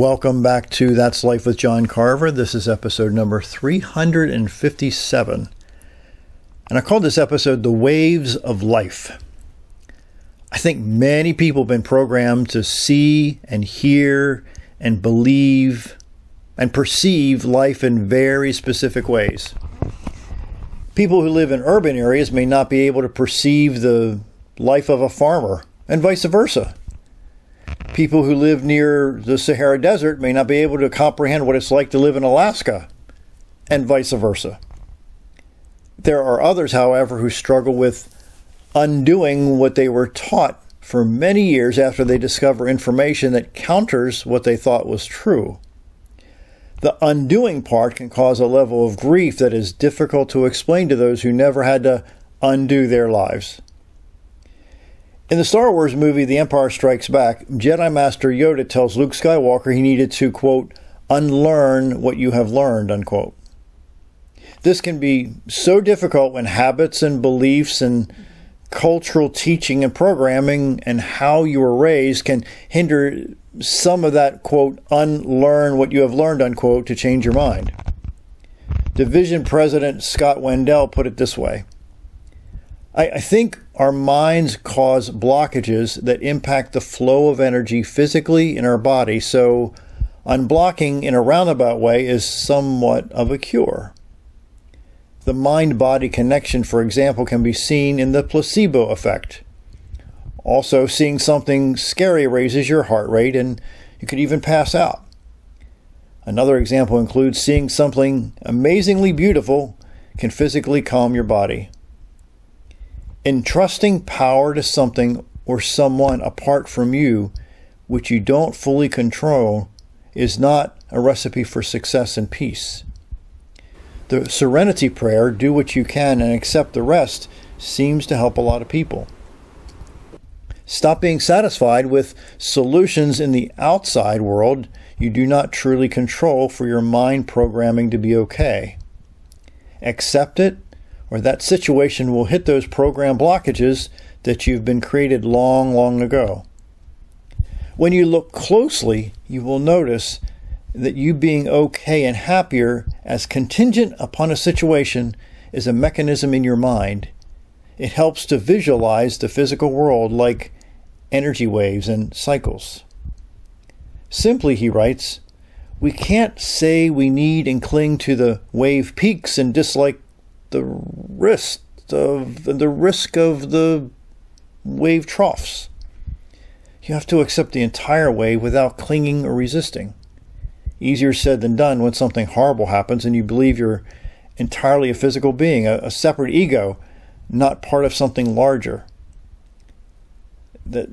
Welcome back to That's Life with John Carver. This is episode number 357. And I called this episode The Waves of Life. I think many people have been programmed to see and hear and believe and perceive life in very specific ways. People who live in urban areas may not be able to perceive the life of a farmer, and vice versa. People who live near the Sahara Desert may not be able to comprehend what it's like to live in Alaska, and vice versa. There are others, however, who struggle with undoing what they were taught for many years after they discover information that counters what they thought was true. The undoing part can cause a level of grief that is difficult to explain to those who never had to undo their lives. In the Star Wars movie The Empire Strikes Back, Jedi Master Yoda tells Luke Skywalker he needed to, quote, unlearn what you have learned, unquote. This can be so difficult when habits and beliefs and cultural teaching and programming and how you were raised can hinder some of that, quote, unlearn what you have learned, unquote, to change your mind. Division President Scott Wendell put it this way: I think our minds cause blockages that impact the flow of energy physically in our body, so unblocking in a roundabout way is somewhat of a cure. The mind-body connection, for example, can be seen in the placebo effect. Also, seeing something scary raises your heart rate and you could even pass out. Another example includes seeing something amazingly beautiful can physically calm your body. Entrusting power to something or someone apart from you, which you don't fully control, is not a recipe for success and peace. The serenity prayer, do what you can and accept the rest, seems to help a lot of people. Stop being satisfied with solutions in the outside world you do not truly control for your mind programming to be okay. Accept it, or that situation will hit those program blockages that you've been created long, long ago. When you look closely, you will notice that you being okay and happier as contingent upon a situation is a mechanism in your mind. It helps to visualize the physical world like energy waves and cycles. Simply, he writes, we can't say we need and cling to the wave peaks and dislike the risk of the wave troughs. You have to accept the entire wave without clinging or resisting. Easier said than done when something horrible happens and you believe you're entirely a physical being, a separate ego, not part of something larger that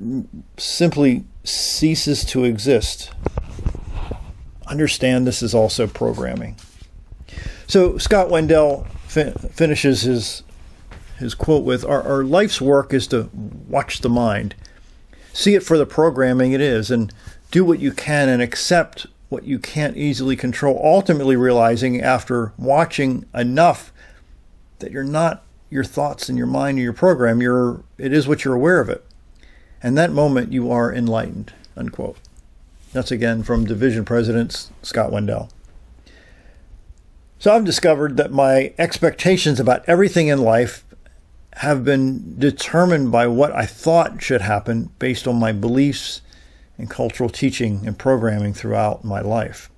simply ceases to exist. Understand this is also programming. So Scott Wendell finishes his quote with, our life's work is to watch the mind. See it for the programming it is, and do what you can and accept what you can't easily control, ultimately realizing after watching enough that you're not your thoughts and your mind and your program, it is what you're aware of it. And that moment you are enlightened, unquote. That's again from Division President Scott Wendell. So I've discovered that my expectations about everything in life have been determined by what I thought should happen based on my beliefs and cultural teaching and programming throughout my life.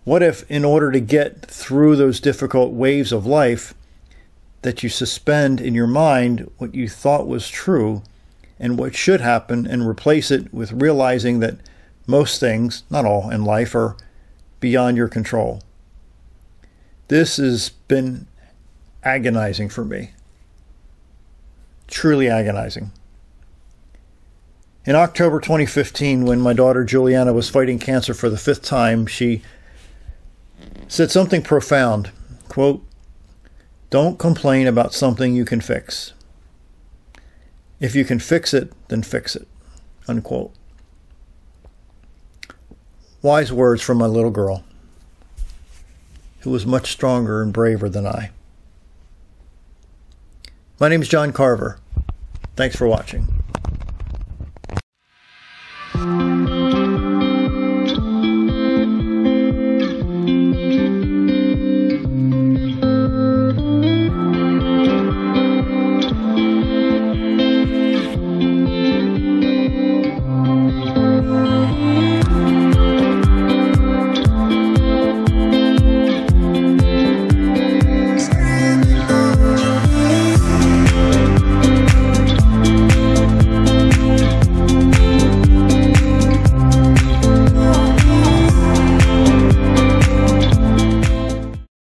What if, in order to get through those difficult waves of life, that you suspend in your mind what you thought was true and what should happen and replace it with realizing that most things, not all in life, are beyond your control? This has been agonizing for me. Truly agonizing. In October 2015, when my daughter Juliana was fighting cancer for the 5th time, she said something profound. Quote, don't complain about something you can fix. If you can fix it, then fix it. Unquote. Wise words from my little girl, who was much stronger and braver than I. My name is John Carver. Thanks for watching.